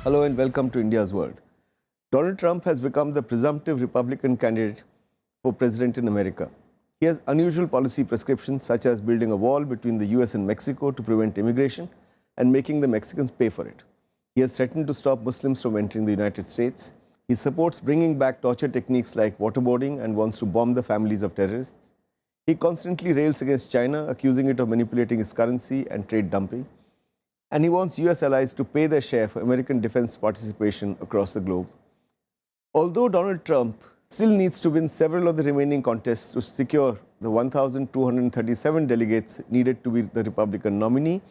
Hello and welcome to India's World. Donald Trump has become the presumptive Republican candidate for president in America. He has unusual policy prescriptions such as building a wall between the US and Mexico to prevent immigration and making the Mexicans pay for it. He has threatened to stop Muslims from entering the United States. He supports bringing back torture techniques like waterboarding and wants to bomb the families of terrorists. He constantly rails against China, accusing it of manipulating its currency and trade dumping. And he wants US allies to pay their share for American defense participation across the globe. Although Donald Trump still needs to win several of the remaining contests to secure the 1,237 delegates needed to be the Republican nominee,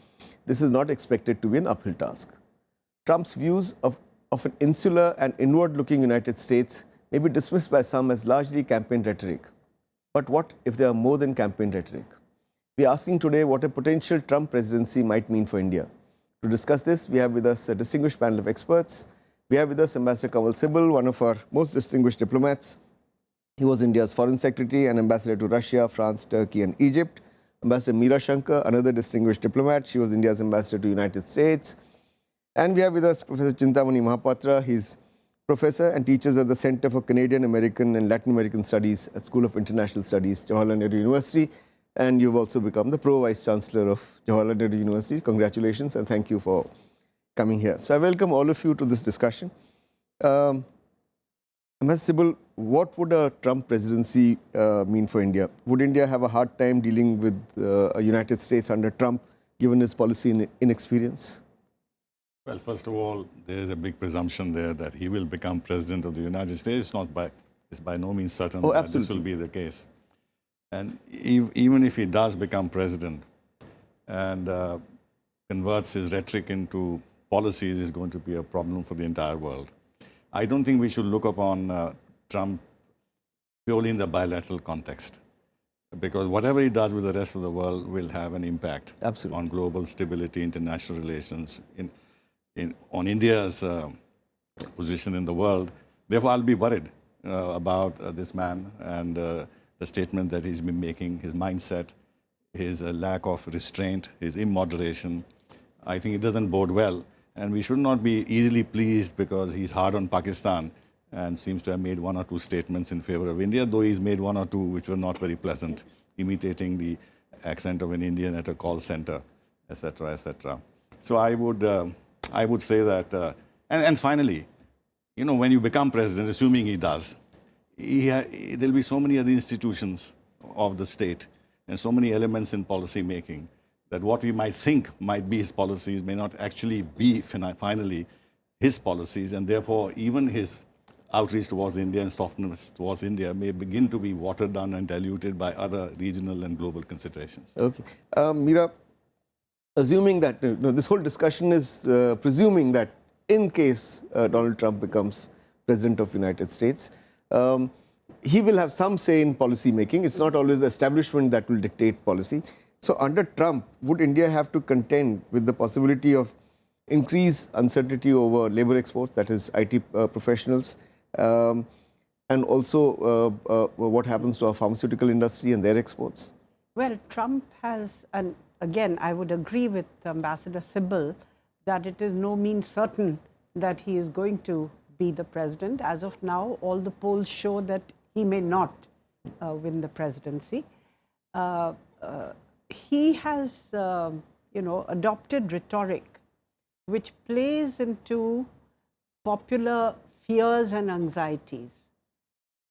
this is not expected to be an uphill task. Trump's views of an insular and inward-looking United States may be dismissed by some as largely campaign rhetoric. But what if they are more than campaign rhetoric? We are asking today what a potential Trump presidency might mean for India. To discuss this, we have with us a distinguished panel of experts. We have with us Ambassador Kanwal Sibal, one of our most distinguished diplomats. He was India's Foreign Secretary and Ambassador to Russia, France, Turkey and Egypt. Ambassador Meera Shankar, another distinguished diplomat. She was India's Ambassador to the United States. And we have with us Professor Chintamani Mahapatra. He's professor and teaches at the Center for Canadian, American and Latin American Studies at School of International Studies, Jawaharlal Nehru University. And you've also become the Pro-Vice Chancellor of Jawaharlal Nehru University. Congratulations and thank you for coming here. So I welcome all of you to this discussion. Ambassador Sibal, what would a Trump presidency mean for India? Would India have a hard time dealing with a United States under Trump, given his policy inexperience? Well, first of all, there is a big presumption there that he will become president of the United States. It's by no means certain that this will be the case. And even if he does become president and converts his rhetoric into policies, is going to be a problem for the entire world. I don't think we should look upon Trump purely in the bilateral context, because whatever he does with the rest of the world will have an impact on global stability, international relations, on India's position in the world. Therefore, I'll be worried about this man and the statement that he's been making, his mindset, his lack of restraint, his immoderation. I think it doesn't bode well. And we should not be easily pleased because he's hard on Pakistan and seems to have made one or two statements in favor of India, though he's made one or two which were not very pleasant, imitating the accent of an Indian at a call center, etc., etc. So I would say that, and finally, you know, when you become president, assuming he does, there'll be so many other institutions of the state and so many elements in policy making that what we might think might be his policies may not actually be finally his policies, and therefore even his outreach towards India and softness towards India may begin to be watered down and diluted by other regional and global considerations. Okay. Meera, assuming that, this whole discussion is presuming that in case Donald Trump becomes president of the United States, he will have some say in policy making. It's not always the establishment that will dictate policy. So under Trump, would India have to contend with the possibility of increased uncertainty over labor exports, that is IT professionals, and also what happens to our pharmaceutical industry and their exports? Well, Trump has, and again, I would agree with Ambassador Sibal that it is no means certain that he is going to be the president. As of now, all the polls show that he may not win the presidency. He has, adopted rhetoric which plays into popular fears and anxieties,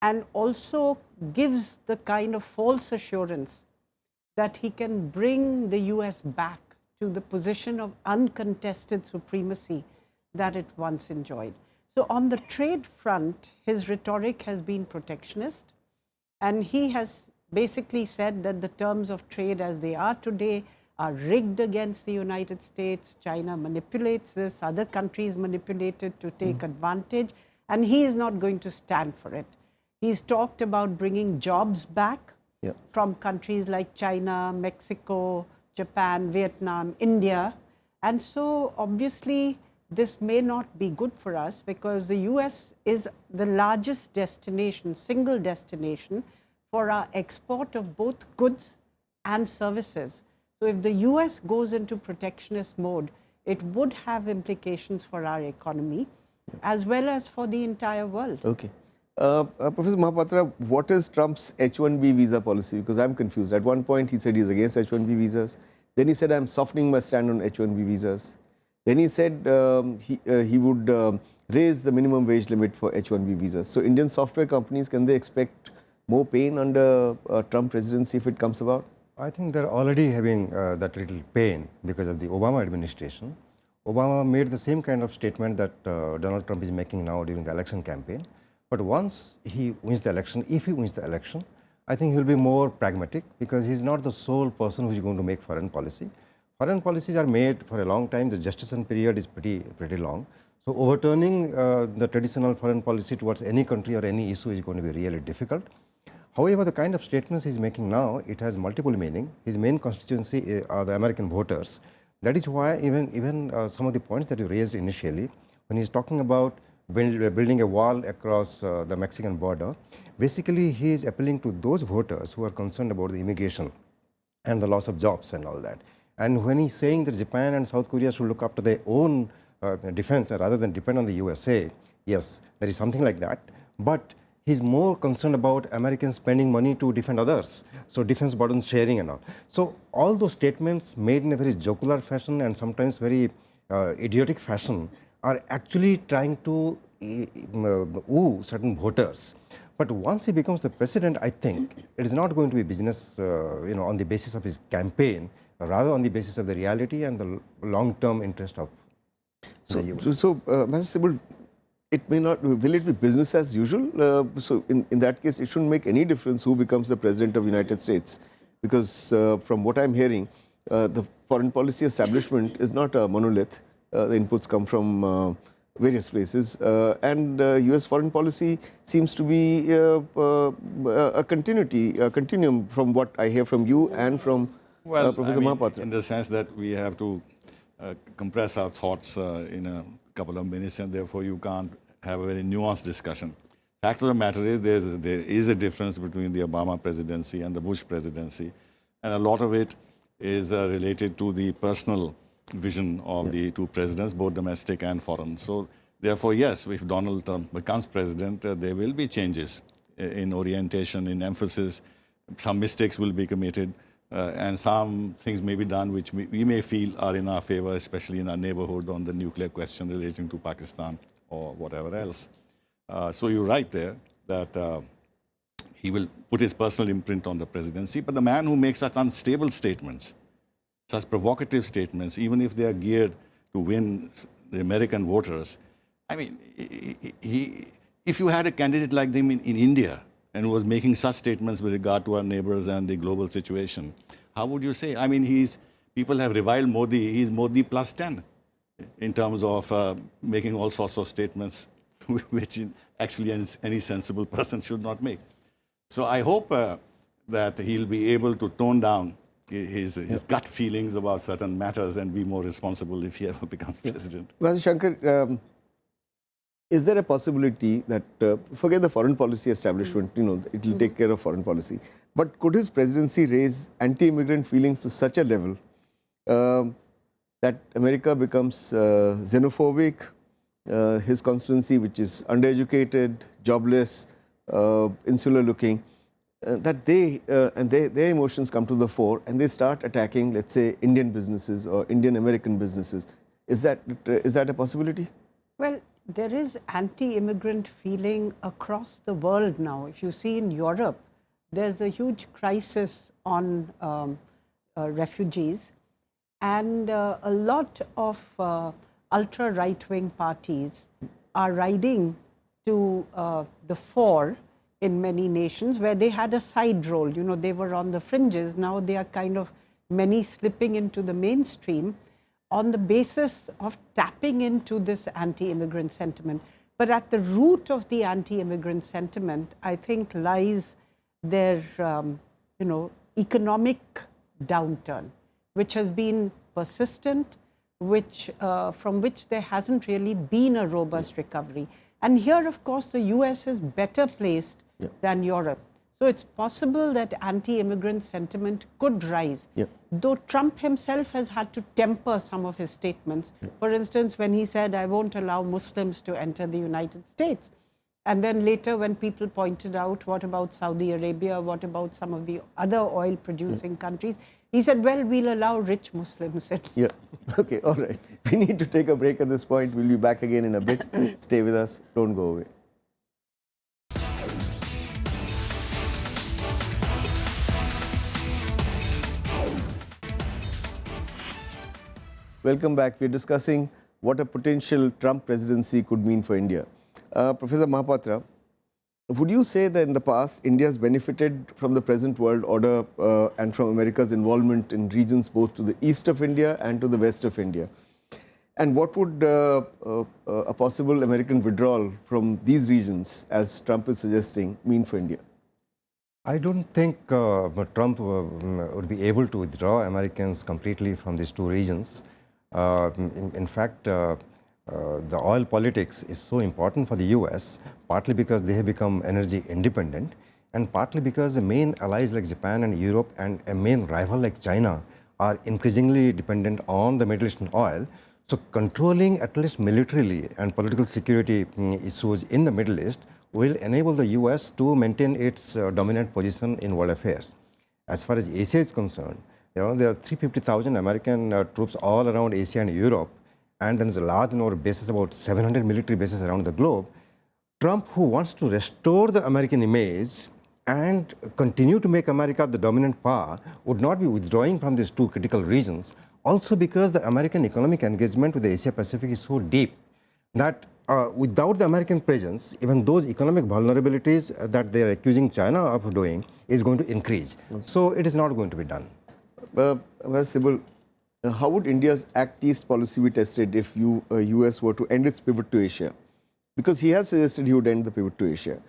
and also gives the kind of false assurance that he can bring the US back to the position of uncontested supremacy that it once enjoyed. So on the trade front, his rhetoric has been protectionist, and he has basically said that the terms of trade as they are today are rigged against the United States. China manipulates this, other countries manipulate it to take advantage, and he is not going to stand for it. He's talked about bringing jobs back from countries like China, Mexico, Japan, Vietnam, India. And so obviously this may not be good for us because the US is the largest destination, single destination for our export of both goods and services. So if the US goes into protectionist mode, it would have implications for our economy as well as for the entire world. Okay. Professor Mahapatra, what is Trump's H-1B visa policy? Because I'm confused. At one point, he said he's against H-1B visas. Then he said, I'm softening my stand on H-1B visas. Then he said he would raise the minimum wage limit for H-1B visas. So Indian software companies, can they expect more pain under Trump presidency if it comes about? I think they're already having that little pain because of the Obama administration. Obama made the same kind of statement that Donald Trump is making now during the election campaign. But once he wins the election, if he wins the election, I think he'll be more pragmatic because he's not the sole person who's going to make foreign policy. Foreign policies are made for a long time. The gestation period is pretty long. So overturning the traditional foreign policy towards any country or any issue is going to be really difficult. However, the kind of statements he's making now, it has multiple meaning. His main constituency are the American voters. That is why even some of the points that you raised initially, when he's talking about building a wall across the Mexican border, basically he is appealing to those voters who are concerned about the immigration and the loss of jobs and all that. And when he's saying that Japan and South Korea should look after their own defense rather than depend on the USA, yes, there is something like that. But he's more concerned about Americans spending money to defend others. So defense burden sharing and all. So all those statements made in a very jocular fashion and sometimes very idiotic fashion are actually trying to woo certain voters. But once he becomes the president, I think it is not going to be business on the basis of his campaign, rather on the basis of the reality and the long-term interest of the US. So Mr. Sibal, it may not, will it be business as usual? So in that case, it shouldn't make any difference who becomes the president of the United States. Because from what I'm hearing, the foreign policy establishment is not a monolith. The inputs come from various places. And US foreign policy seems to be a continuum from what I hear from you and from Professor Mahapatra. In the sense that we have to compress our thoughts in a couple of minutes, and therefore you can't have a very nuanced discussion. Fact of the matter is there is a difference between the Obama presidency and the Bush presidency, and a lot of it is related to the personal vision of the two presidents, both domestic and foreign. So therefore, yes, if Donald Trump becomes president, there will be changes in orientation, in emphasis. Some mistakes will be committed, and some things may be done which we may feel are in our favor, especially in our neighborhood on the nuclear question relating to Pakistan or whatever else. So you're right there that he will put his personal imprint on the presidency, but the man who makes such unstable statements, such provocative statements, even if they are geared to win the American voters, I mean, if you had a candidate like them in India and who was making such statements with regard to our neighbors and the global situation, how would you say? I mean, people have reviled Modi. He's Modi plus 10 in terms of making all sorts of statements which actually any sensible person should not make. So I hope that he'll be able to tone down his gut feelings about certain matters and be more responsible if he ever becomes president. Mr. Shankar, is there a possibility that, forget the foreign policy establishment, it will take care of foreign policy, but could his presidency raise anti-immigrant feelings to such a level that America becomes xenophobic, his constituency, which is undereducated, jobless, insular looking, that their emotions come to the fore and they start attacking, let's say, Indian businesses or Indian American businesses? Is that a possibility? Well, there is anti-immigrant feeling across the world now. If you see in Europe, there's a huge crisis on refugees, and a lot of ultra right-wing parties are riding to the fore in many nations where they had a side role. They were on the fringes. Now they are kind of many slipping into the mainstream on the basis of tapping into this anti-immigrant sentiment. But at the root of the anti-immigrant sentiment, I think, lies their, economic downturn, which has been persistent, from which there hasn't really been a robust recovery. And here, of course, the US is better placed than Europe. So it's possible that anti-immigrant sentiment could rise. Yeah. Though Trump himself has had to temper some of his statements. For instance, when he said, I won't allow Muslims to enter the United States. And then later when people pointed out, what about Saudi Arabia, what about some of the other oil producing countries? He said, well, we'll allow rich Muslims in. Yeah. Okay, all right. We need to take a break at this point. We'll be back again in a bit. Stay with us. Don't go away. Welcome back. We're discussing what a potential Trump presidency could mean for India. Professor Mahapatra, would you say that in the past, India has benefited from the present world order and from America's involvement in regions both to the east of India and to the west of India? And what would a possible American withdrawal from these regions, as Trump is suggesting, mean for India? I don't think Trump would be able to withdraw Americans completely from these two regions. In fact, the oil politics is so important for the US, partly because they have become energy independent, and partly because the main allies like Japan and Europe and a main rival like China are increasingly dependent on the Middle Eastern oil. So controlling at least militarily and political security issues in the Middle East will enable the US to maintain its dominant position in world affairs. As far as Asia is concerned, there are 350,000 American troops all around Asia and Europe, and there is a large number of bases, about 700 military bases around the globe. Trump, who wants to restore the American image and continue to make America the dominant power, would not be withdrawing from these two critical regions, also because the American economic engagement with the Asia Pacific is so deep that without the American presence, even those economic vulnerabilities that they are accusing China of doing is going to increase. So it is not going to be done. Sibal, how would India's Act East policy be tested if US were to end its pivot to Asia? Because he has suggested he would end the pivot to Asia.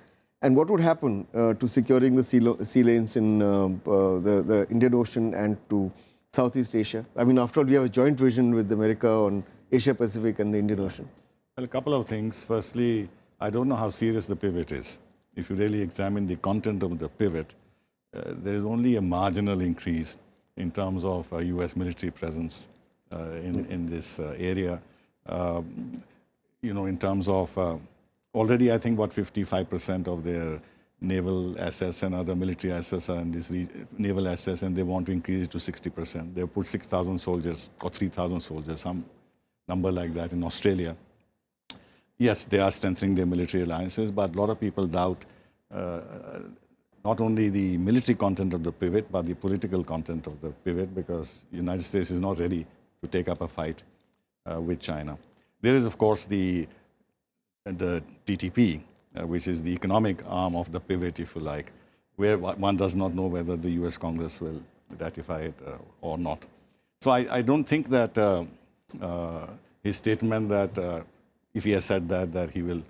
And what would happen to securing the sea lanes in the Indian Ocean and to Southeast Asia? I mean, after all, we have a joint vision with America on Asia Pacific and the Indian Ocean. Well, a couple of things. Firstly, I don't know how serious the pivot is. If you really examine the content of the pivot, there is only a marginal increase in terms of US military presence in this area. In terms of already, I think, 55% of their naval assets and other military assets are in this naval assets, and they want to increase it to 60%. They put 6,000 soldiers or 3,000 soldiers, some number like that in Australia. Yes, they are strengthening their military alliances, but a lot of people doubt not only the military content of the pivot, but the political content of the pivot, because the United States is not ready to take up a fight with China. There is, of course, the TTP, which is the economic arm of the pivot, if you like, where one does not know whether the US Congress will ratify it or not. So I don't think that his statement that if he has said that he will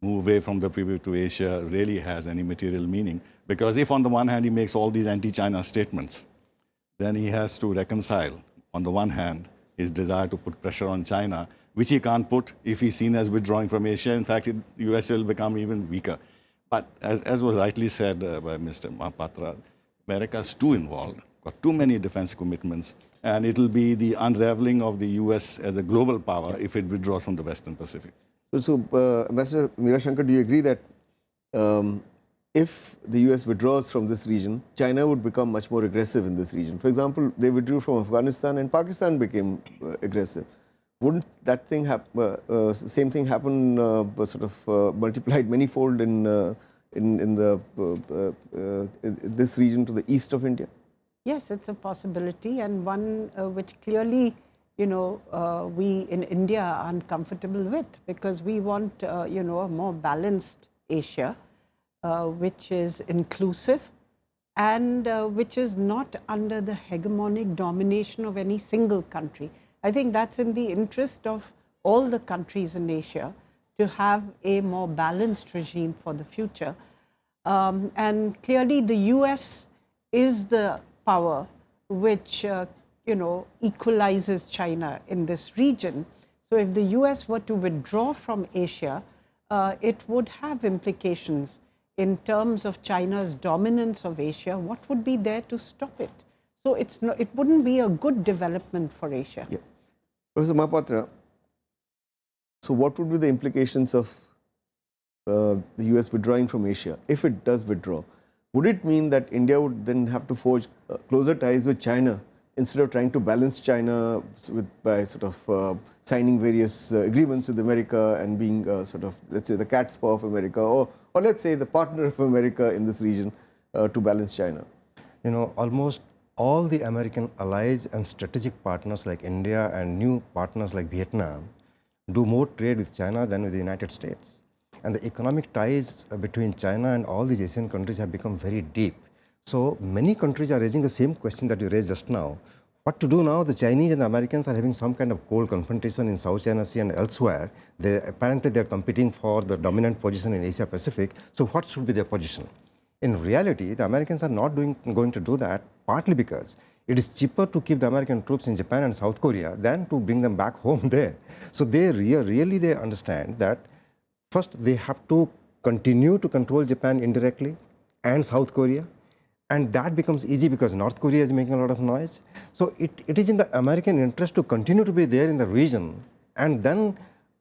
move away from the pivot to Asia really has any material meaning. Because if on the one hand he makes all these anti-China statements, then he has to reconcile, on the one hand, his desire to put pressure on China, which he can't put if he's seen as withdrawing from Asia. In fact, the US will become even weaker. But as was rightly said by Mr. Mahapatra, America is too involved, got too many defense commitments, and it'll be the unraveling of the US as a global power if it withdraws from the Western Pacific. So Ambassador Meera Shankar, do you agree that if the US withdraws from this region, China would become much more aggressive in this region? For example, they withdrew from Afghanistan and Pakistan became aggressive. Wouldn't that thing same thing happen, sort of multiplied manyfold in this region to the east of India? Yes, it's a possibility, and one which clearly, we in India are uncomfortable with, because we want, a more balanced Asia, which is inclusive and which is not under the hegemonic domination of any single country. I think that's in the interest of all the countries in Asia to have a more balanced regime for the future. And clearly the US is the power which, equalizes China in this region. So if the US were to withdraw from Asia, it would have implications in terms of China's dominance of Asia, what would be there to stop it? So it wouldn't be a good development for Asia. Yeah. Professor Mahapatra, so what would be the implications of the US withdrawing from Asia? If it does withdraw, would it mean that India would then have to forge closer ties with China instead of trying to balance China by sort of signing various agreements with America and being sort of, let's say, the cat's paw of America, or let's say the partner of America in this region to balance China? You know, almost all the American allies and strategic partners like India and new partners like Vietnam do more trade with China than with the United States. And the economic ties between China and all these Asian countries have become very deep. So many countries are raising the same question that you raised just now. What to do now? The Chinese and the Americans are having some kind of cold confrontation in South China Sea and elsewhere. Apparently they're competing for the dominant position in Asia Pacific. So what should be their position? In reality, the Americans are not going to do that, partly because it is cheaper to keep the American troops in Japan and South Korea than to bring them back home there. So they really they understand that first they have to continue to control Japan indirectly and South Korea. And that becomes easy because North Korea is making a lot of noise. So it is in the American interest to continue to be there in the region. And then,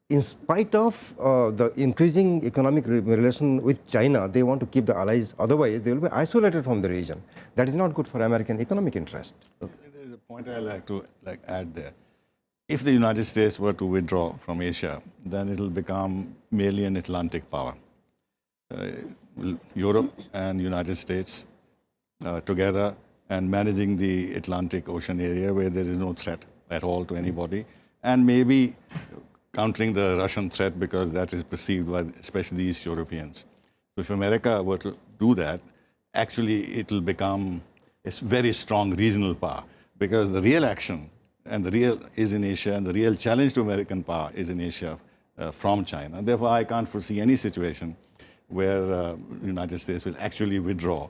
in spite of the increasing economic relation with China, they want to keep the allies. Otherwise, they will be isolated from the region. That is not good for American economic interest. Okay. There's a point I like to add there. If the United States were to withdraw from Asia, then it will become merely an Atlantic power. Europe and United States together and managing the Atlantic Ocean area where there is no threat at all to anybody, and maybe countering the Russian threat because that is perceived by especially East Europeans. So if America were to do that, actually it will become a very strong regional power, because the real action and the real is in Asia, and the real challenge to American power is in Asia from China. Therefore, I can't foresee any situation where the United States will actually withdraw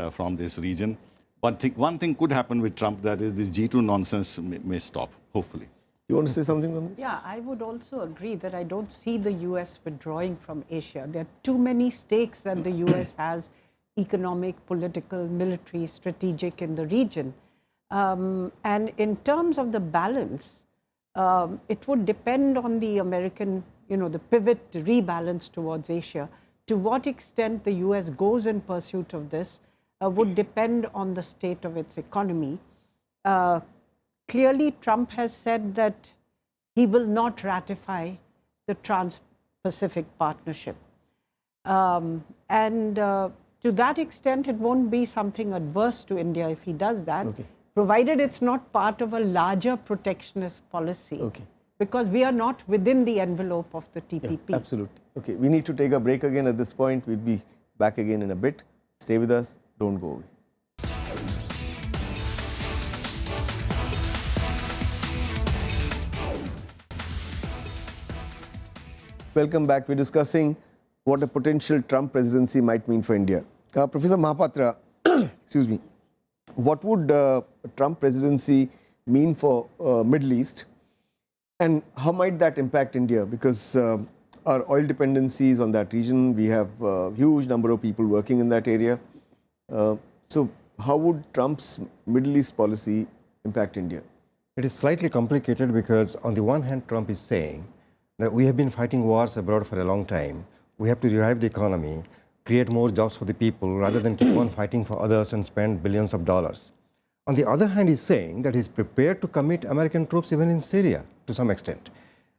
from this region. But one thing could happen with Trump, that is this G2 nonsense may stop, hopefully. You want to say something on this? Yeah, I would also agree that I don't see the US withdrawing from Asia. There are too many stakes that the US has, economic, political, military, strategic, in the region. And in terms of the balance, it would depend on the American, the pivot, the rebalance towards Asia. To what extent the US goes in pursuit of this would depend on the state of its economy. Clearly, Trump has said that he will not ratify the Trans-Pacific Partnership. To that extent, it won't be something adverse to India if he does that, provided it's not part of a larger protectionist policy. Because we are not within the envelope of the TPP. Yeah, absolutely. Okay, we need to take a break again at this point. We'll be back again in a bit. Stay with us. Don't go away. Welcome back. We're discussing what a potential Trump presidency might mean for India. Professor Mahapatra, excuse me, what would a Trump presidency mean for Middle East? And how might that impact India? Because our oil dependency is on that region. We have a huge number of people working in that area. So how would Trump's Middle East policy impact India? It is slightly complicated because on the one hand, Trump is saying that we have been fighting wars abroad for a long time. We have to revive the economy, create more jobs for the people rather than keep on fighting for others and spend billions of dollars. On the other hand, he's saying that he's prepared to commit American troops even in Syria to some extent.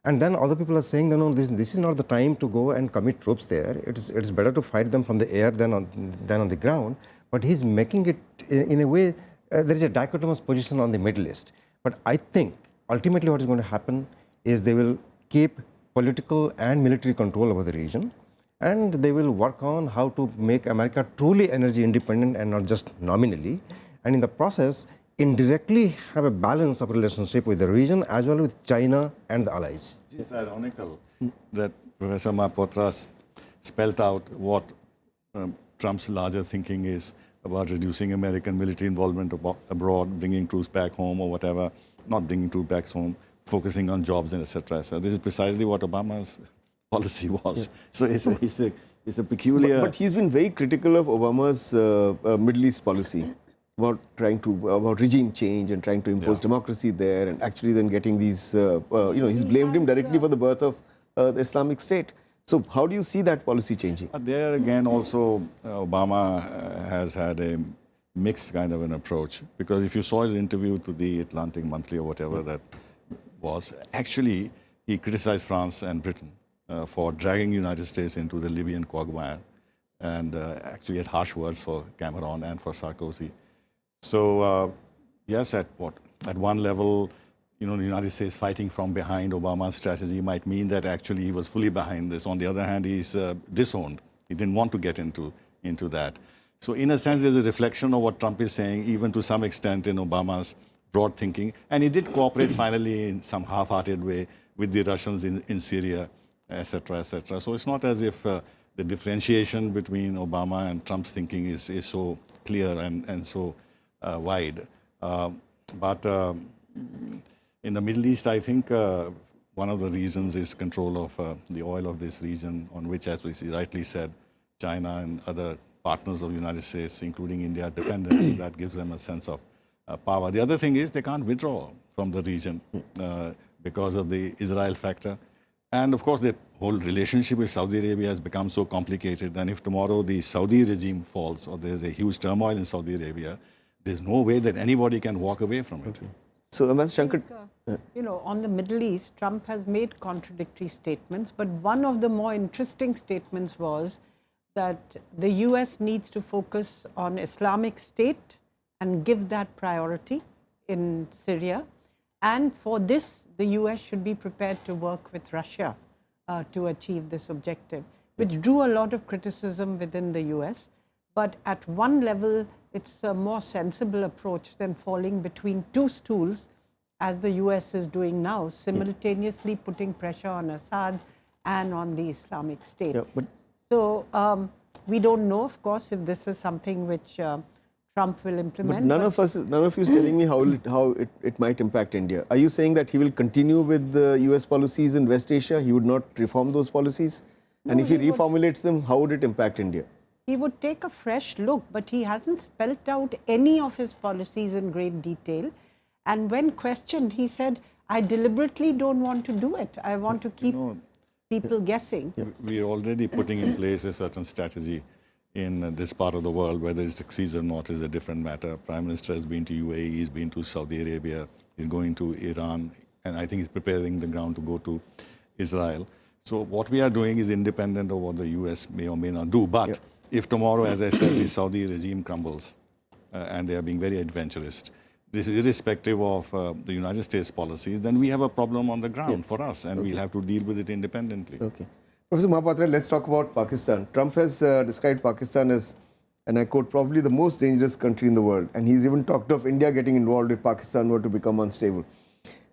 And then other people are saying, no, this is not the time to go and commit troops there. It's better to fight them from the air than on the ground. But he's making it in a way, there is a dichotomous position on the Middle East. But I think ultimately what is going to happen is they will keep political and military control over the region. And they will work on how to make America truly energy independent and not just nominally. And in the process, indirectly have a balance of relationship with the region as well with China and the allies. It's ironical that Professor Mahapatra spelled out what Trump's larger thinking is about reducing American military involvement abroad, bringing troops back home or whatever, not bringing troops back home, focusing on jobs and etc. So this is precisely what Obama's policy was. So it's a peculiar. But he's been very critical of Obama's Middle East policy about about regime change and trying to impose democracy there, and actually then getting these, he's blamed him directly for the birth of the Islamic State. So how do you see that policy changing? There again also, Obama has had a mixed kind of an approach, because if you saw his interview to the Atlantic Monthly or whatever that was, actually he criticized France and Britain for dragging the United States into the Libyan quagmire, and actually had harsh words for Cameron and for Sarkozy. So yes, at one level, the United States fighting from behind Obama's strategy might mean that actually he was fully behind this. On the other hand, he's disowned. He didn't want to get into that. So in a sense, there's a reflection of what Trump is saying, even to some extent in Obama's broad thinking. And he did cooperate finally in some half-hearted way with the Russians in Syria, etc., etc. So it's not as if the differentiation between Obama and Trump's thinking is so clear and so wide. But in the Middle East, I think one of the reasons is control of the oil of this region, on which, as we rightly said, China and other partners of the United States, including India, are dependent. So that gives them a sense of power. The other thing is they can't withdraw from the region because of the Israel factor. And of course, the whole relationship with Saudi Arabia has become so complicated. And if tomorrow the Saudi regime falls, or there's a huge turmoil in Saudi Arabia, there's no way that anybody can walk away from it. So, Mr. Shankar, on the Middle East, Trump has made contradictory statements, but one of the more interesting statements was that the US needs to focus on Islamic State and give that priority in Syria. And for this, the US should be prepared to work with Russia to achieve this objective, which drew a lot of criticism within the US. But at one level, it's a more sensible approach than falling between two stools, as the US is doing now, simultaneously putting pressure on Assad and on the Islamic State. So we don't know, of course, if this is something which Trump will implement. But none of you is telling me how it might impact India. Are you saying that he will continue with the US policies in West Asia? He would not reform those policies? No, and if he reformulates them, how would it impact India? He would take a fresh look, but he hasn't spelt out any of his policies in great detail. And when questioned, he said, I deliberately don't want to do it. I want to keep people guessing. We are already putting in place a certain strategy in this part of the world. Whether it succeeds or not is a different matter. Prime Minister has been to UAE, he's been to Saudi Arabia, he's going to Iran, and I think he's preparing the ground to go to Israel. So what we are doing is independent of what the US may or may not do. But if tomorrow, as I said, the Saudi regime crumbles, and they are being very adventurous, this is irrespective of the United States policies, then we have a problem on the ground for us, and we'll have to deal with it independently. Okay. Professor Mahapatra, let's talk about Pakistan. Trump has described Pakistan as, and I quote, probably the most dangerous country in the world. And he's even talked of India getting involved if Pakistan were to become unstable.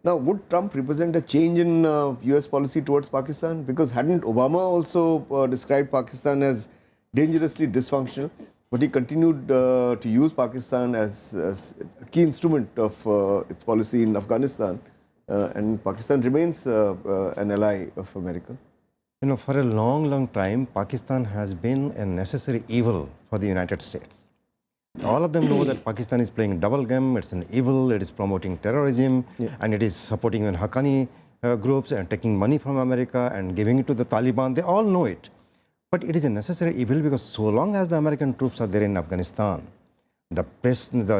Now, would Trump represent a change in US policy towards Pakistan? Because hadn't Obama also described Pakistan as dangerously dysfunctional? But he continued to use Pakistan as a key instrument of its policy in Afghanistan. And Pakistan remains an ally of America. For a long time, Pakistan has been a necessary evil for the United States. All of them know that Pakistan is playing double game, it's an evil, it is promoting terrorism, and it is supporting Haqqani groups and taking money from America and giving it to the Taliban. They all know it. But it is a necessary evil because so long as the American troops are there in Afghanistan, the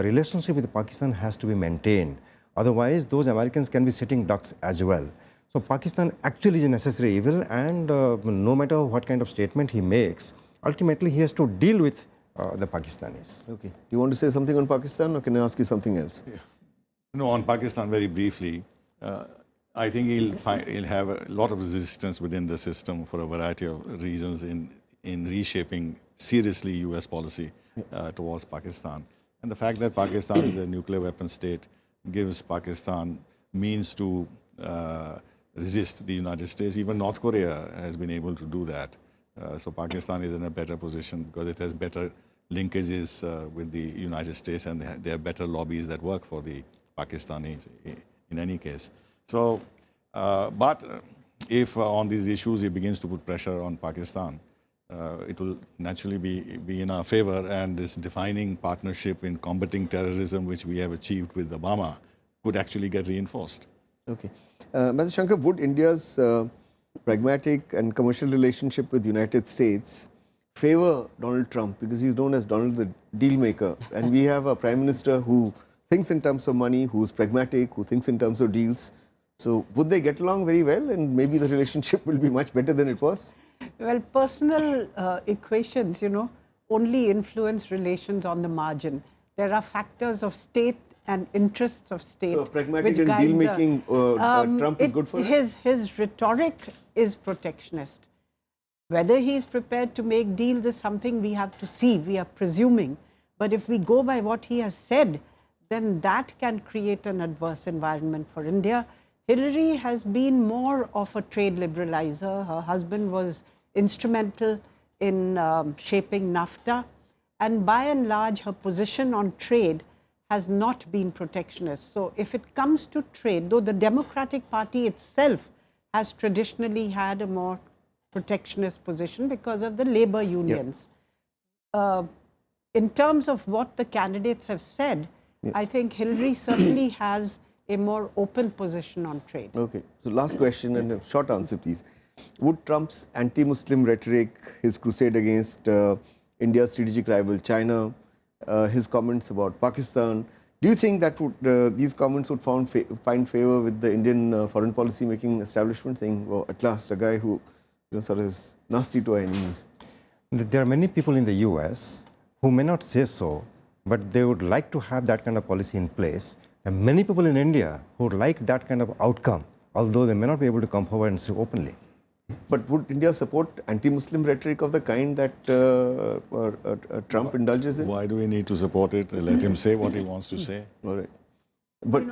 relationship with Pakistan has to be maintained. Otherwise, those Americans can be sitting ducks as well. So Pakistan actually is a necessary evil, and no matter what kind of statement he makes, ultimately he has to deal with the Pakistanis. Okay. Do you want to say something on Pakistan, or can I ask you something else? On Pakistan, very briefly, I think he'll have a lot of resistance within the system for a variety of reasons in reshaping seriously US policy towards Pakistan. And the fact that Pakistan is a nuclear weapon state gives Pakistan means to resist the United States. Even North Korea has been able to do that. So Pakistan is in a better position because it has better linkages with the United States, and there are better lobbies that work for the Pakistanis in any case. So, but if on these issues he begins to put pressure on Pakistan, it will naturally be in our favor, and this defining partnership in combating terrorism, which we have achieved with Obama, could actually get reinforced. Okay. Mr. Shankar, would India's pragmatic and commercial relationship with the United States favor Donald Trump, because he's known as Donald the deal maker, and we have a prime minister who thinks in terms of money, who's pragmatic, who thinks in terms of deals. So would they get along very well, and maybe the relationship will be much better than it was? Well, personal equations, only influence relations on the margin. There are factors of state and interests of state. So pragmatic and deal making, Trump is good for us? His rhetoric is protectionist. Whether he is prepared to make deals is something we have to see, we are presuming. But if we go by what he has said, then that can create an adverse environment for India. Hillary has been more of a trade liberalizer. Her husband was instrumental in shaping NAFTA. And by and large, her position on trade has not been protectionist. So if it comes to trade, though the Democratic Party itself has traditionally had a more protectionist position because of the labor unions. In terms of what the candidates have said, I think Hillary certainly has a more open position on trade. Okay. So last question and a short answer, please. Would Trump's anti-Muslim rhetoric, his crusade against India's strategic rival China, his comments about Pakistan, do you think that these comments would find favor with the Indian foreign policy making establishment, saying, well, at last a guy who sort of is nasty to our enemies? There are many people in the US who may not say so, but they would like to have that kind of policy in place. And many people in India who would like that kind of outcome, although they may not be able to come forward and say openly. But would India support anti-Muslim rhetoric of the kind that Trump indulges in? Why do we need to support it? Let him say what he wants to say. All right. But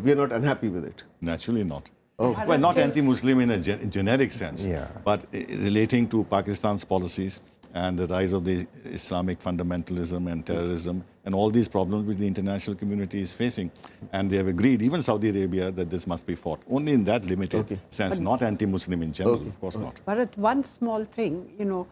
we are not unhappy with it. Naturally not. Oh. Well, not anti-Muslim in a generic sense, Yeah. but relating to Pakistan's policies and the rise of the Islamic fundamentalism and terrorism and all these problems which the international community is facing. And they have agreed, even Saudi Arabia, that this must be fought. Only in that limited sense, not anti-Muslim in general, of course not. Bharat, one small thing,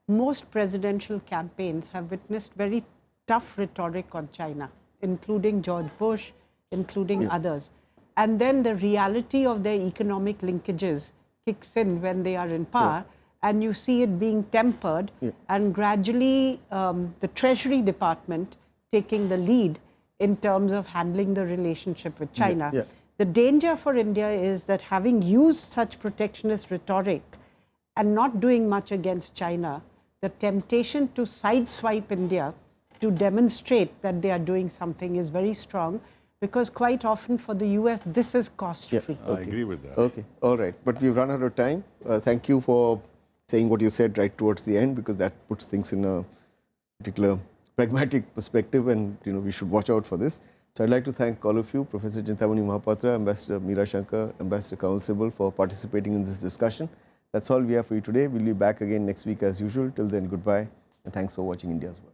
most presidential campaigns have witnessed very tough rhetoric on China, including George Bush, including others. And then the reality of their economic linkages kicks in when they are in power. And you see it being tempered, and gradually the Treasury Department taking the lead in terms of handling the relationship with China. The danger for India is that having used such protectionist rhetoric and not doing much against China, the temptation to sideswipe India to demonstrate that they are doing something is very strong, because quite often for the US, this is cost-free. I agree with that. Okay, all right. But we've run out of time. Thank you for saying what you said right towards the end, because that puts things in a particular pragmatic perspective, and we should watch out for this. So I'd like to thank all of you, Professor Chintamani Mahapatra, Ambassador Meera Shankar, Ambassador Kanwal Sibal, for participating in this discussion. That's all we have for you today. We'll be back again next week as usual. Till then, goodbye, and thanks for watching India's World.